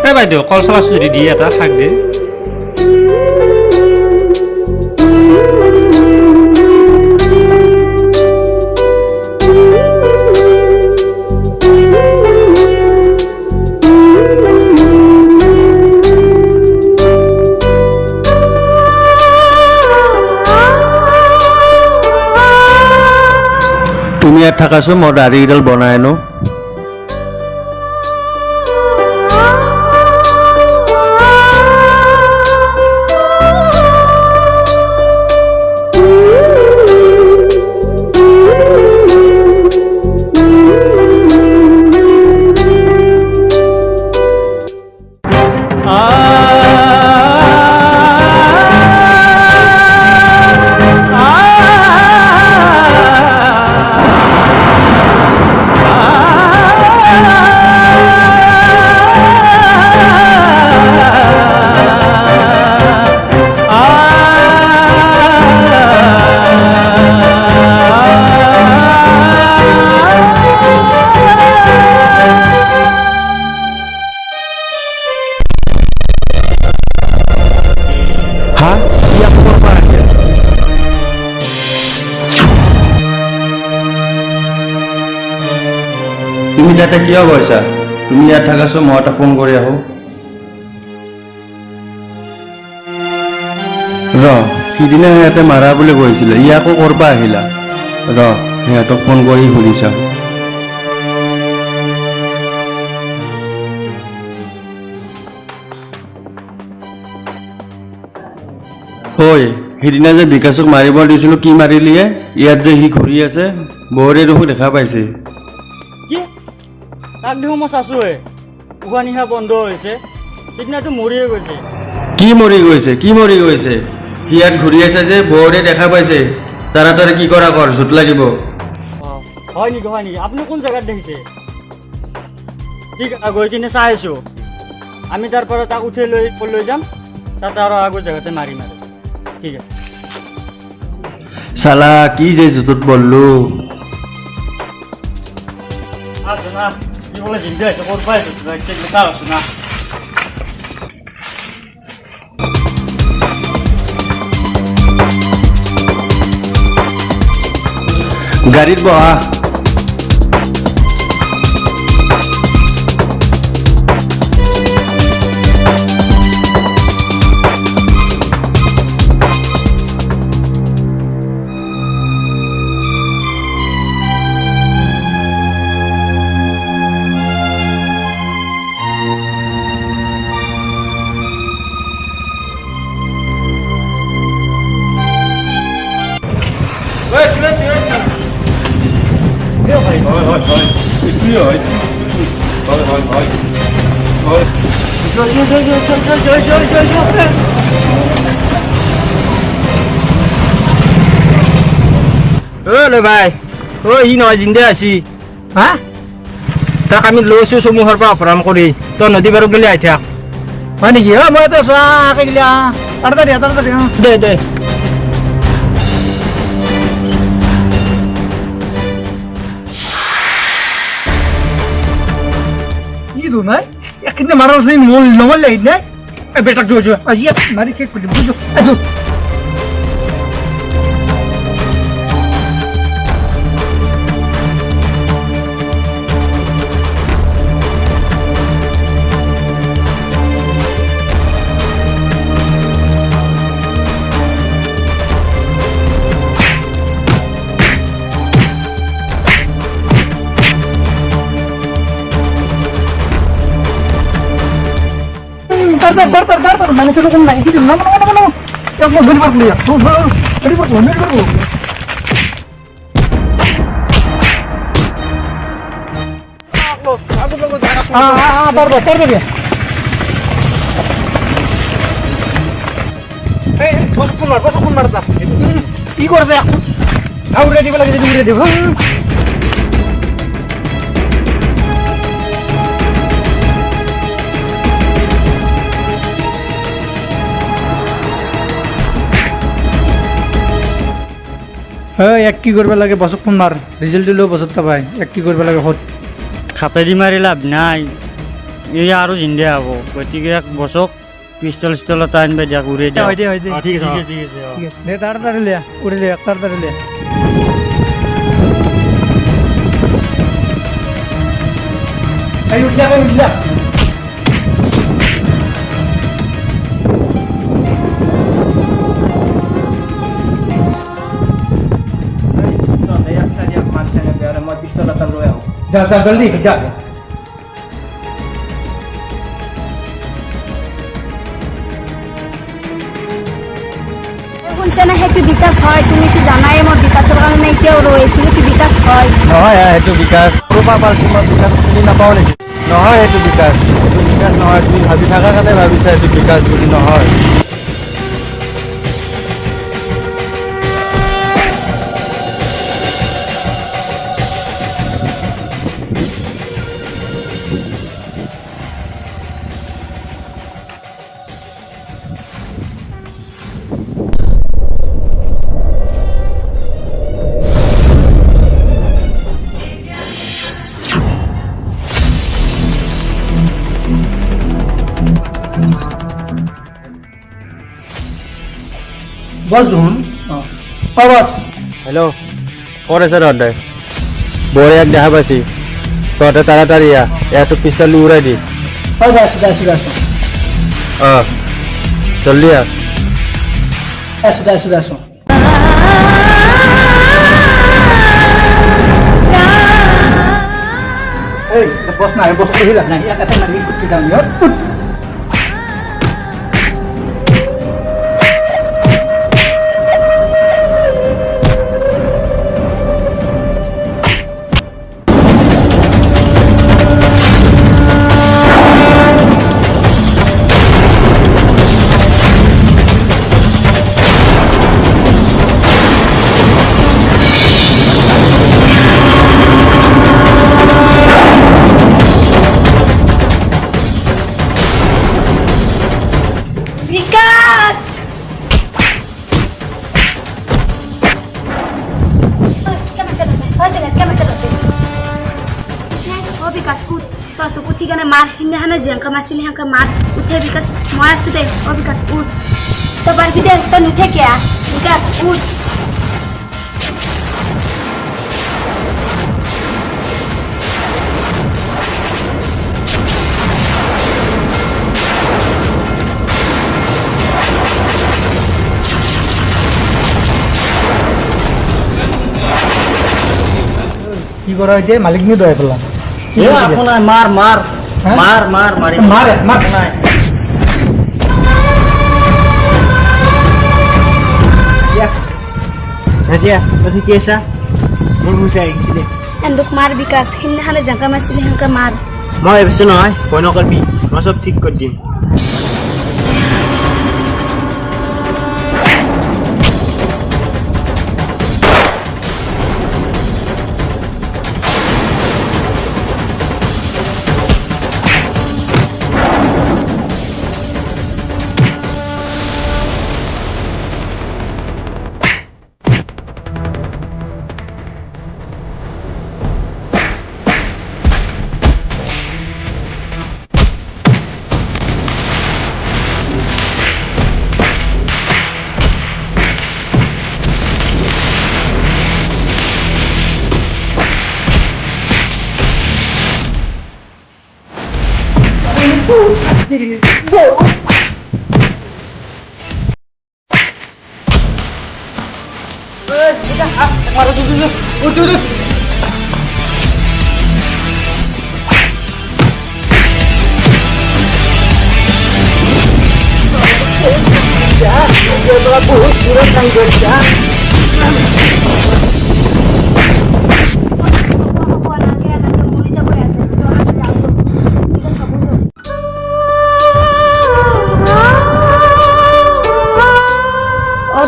এই বাইদেউ কল চলাচ যদি দিয়ে এটা শাক দিয়ে তুমি ইয়াত থাকাছো মই দাঢ়িডাল বনাই আনো তুমি তাতে কিয় গৈছা তুমি ইয়াত থাকাছো মই এটা ফোন কৰি আহো সিদিনা সিহঁতে মাৰা বুলি কৈছিলে ই আকৌ কৰবা আহিলা সিহঁতক ফোন কৰি সুধিছা ঐ সিদিনা যে বিকাশক মাৰিব দিছিলো কি মাৰিলিয়ে ইয়াত যে সি ঘূৰি আছে বৌৰে দেখো দেখা পাইছে কি তাক দেখোন মই চাইছোৱে উশাহ নিশাহ বন্ধ হৈছে সিদিনাটো মৰিয়ে গৈছে কি মৰি গৈছে সি ইয়াত ঘূৰি আছে যে বৌৰে দেখা পাইছে তাড়াতাড়ি কি কৰা কৰ জুত লাগিব হয় নেকি আপুনি কোন জেগাত দেখিছে ঠিক গৈ কিনে চাই আছো আমি তাৰ পৰা তাক উঠাই লৈ যাম তাতে আৰু আগৰ জেগাতে মাৰিম আৰু ঠিক আছে চালা কি যে জুতত বললো আছো না কি বলে জিন্দা আছে করবা আছে চেক তাও আছো না গাড়ীত বহা ভাই ই নহয় জিন্দে আছি হা তাক আমি লৈছো চমুহৰ পৰা অপহৰণ কৰি তই নদী পাৰত গেলি আহি থাক হয় নেকি মই তো চোৱা গেলি তাড়াতাড়ি দে ಇದು ನಾ ಯಾಕಿಂದ ಮಾರೋ ಮೋಲ್ ನಮಲ್ಲ ಇದ್ನೆ ಬೇಟಕ್ ಜೋ ಜೋ ಅಜಿಯ ಮಾರಿ ಕೇಕ್ ಕೊಡಿ ಬುಜು ಅದು Dar, mana tu kau nak ikut? Nama. Yang kau beli berapa ya? Beli berapa? Tar dia. Bos pun marta. Ikut dia. Aku ready lagi jadi ready. এক কি কৰিব লাগে বছক ফোন মাৰ ৰিজাল্ট দিলেও বছৰটা পায় এক কি কৰিব লাগে হত খাতাৰি মাৰি লাভ নাই এই আৰু জিন্দা হ'ব গতিকে বছক পিষ্টল চিষ্টল এটা আনিব দিয়ক উৰে দিয়ক হয় দে অ, ঠিক আছে ঠিক আছে ঠিক আছে দে তাড়াতাড়ি লিয়া উড়ে লিয়া তাড়াতাড়ি লিয়া এই উঠলা কই উঠলা যা যা জলদি যা শুনছে না সেইটো বিকাশ হয় তুমি কি জানাই মই বিকাশৰ কাৰণে এতিয়াও ৰৈছোঁ সেইটো বিকাশ হয় নহয় সেইটো বিকাশ ক'ৰপৰা পাইছোঁ মই বিকাশ চিনি নাপাওঁ নেকি নহয় সেইটো বিকাশ নহয় তুমি ভাবি থকাৰ কাৰণে ভাবিছা এইটো বিকাশ বুলি নহয় বস ধুন বস হেল্ল' ক'ত আছে তহঁতে বৌৰীয়াক দেখা পাইছি তহঁতে তাড়াতাড়ি ইয়াতো পিষ্টলটো উৰাই দি হয় যাইছোঁ যাইছোঁ যাইছোঁ অঁ জল্দি যাইছোঁ যাইছোঁ যাইছোঁ এই বস নাই বস্তু হিলা নাই ইয়াত এটা লাগি কুটি যাম ইয়াত বিকাশ অ বিকাশ উঠ তই তোক উঠি কেনে মাৰ সিদিনাখনে যেনেকৈ মাৰছিলি সেনেকৈ মাৰ উঠে বিকাশ মই আছোঁ দে অ বিকাশ উঠ তই পাৰিবি দে তই নুঠে কিয়া বিকাশ উঠ কি কৰা এতিয়া মালিকনি দৰাই পেলাম এ আপোনাৰ মাৰ মাৰ হা? মাৰ মাৰ মাৰি মাৰে মাৰ নাই ৰাজিয়া তই ঠিকে আছা মোৰ গুচাই আহিছিলে এন্দুক মাৰ বিকাশ সিদিনাখনে যেনেকৈ মাৰছিলি সেনেকৈ মাৰ মই ভাবিছোঁ নহয় ভয় নকৰিবি মই চব ঠিক কৰি দিম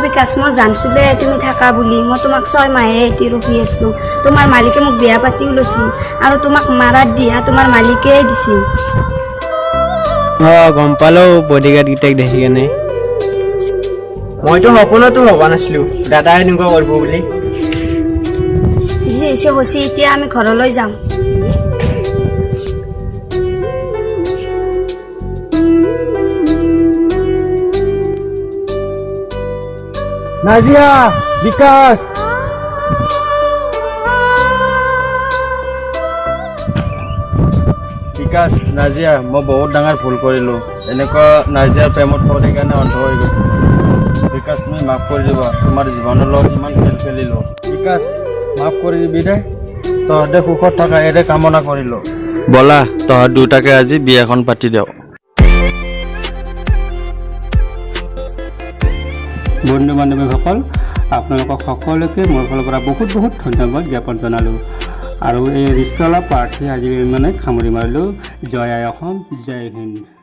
বিকাশ মই জানছিলে তুমি থাকা বুলি মই তোমাক 6 মাহে এটি ৰখি আছিলোঁ তোমাৰ মালিকে মোক বিয়া পাতিও লৈছিল আৰু তোমাক মাৰাত দিয়া তোমাৰ মালিকে দিছিল অঁ গম পালোঁ বডিগাৰ্ডকেইটাক দেখি কেনে মইতো সপোনতো ভবা নাছিলোঁ দাদাই এনেকুৱা কৰিব বুলি যি হৈছে এতিয়া আমি ঘৰলৈ যাম নাজিয়া, বিকাশ। বিকাশ, নাজিয়া, মই বহুত ডাঙৰ ভুল কৰিলোঁ। এনেকুৱা নাজিয়াৰ প্ৰেমত পৰি কাৰণে অন্ধ হৈ গৈছে। বিকাশ, তুমি মাফ কৰি দিবা, তোমাৰ জীৱনৰ লগত ইমান খেল খেলিলোঁ। বিকাশ, মাফ কৰি দিবি দে, তহঁতে সুখত থকা এৰে কামনা কৰিলোঁ। ব'লা, তহঁত দুটাকে আজি বিয়াখন পাতি দিওঁ। বন্ধু বান্ধৱীসকল, আপোনালোকক সকলোকে মোৰ ফালৰ পৰা বহুত বহুত ধন্যবাদ জ্ঞাপন জনালোঁ। আৰু এই ৰিষ্টলা প্ৰাৰ্থী আজি মানে সামৰি মাৰিলোঁ। জয় আই অসম, জয় হিন্দ।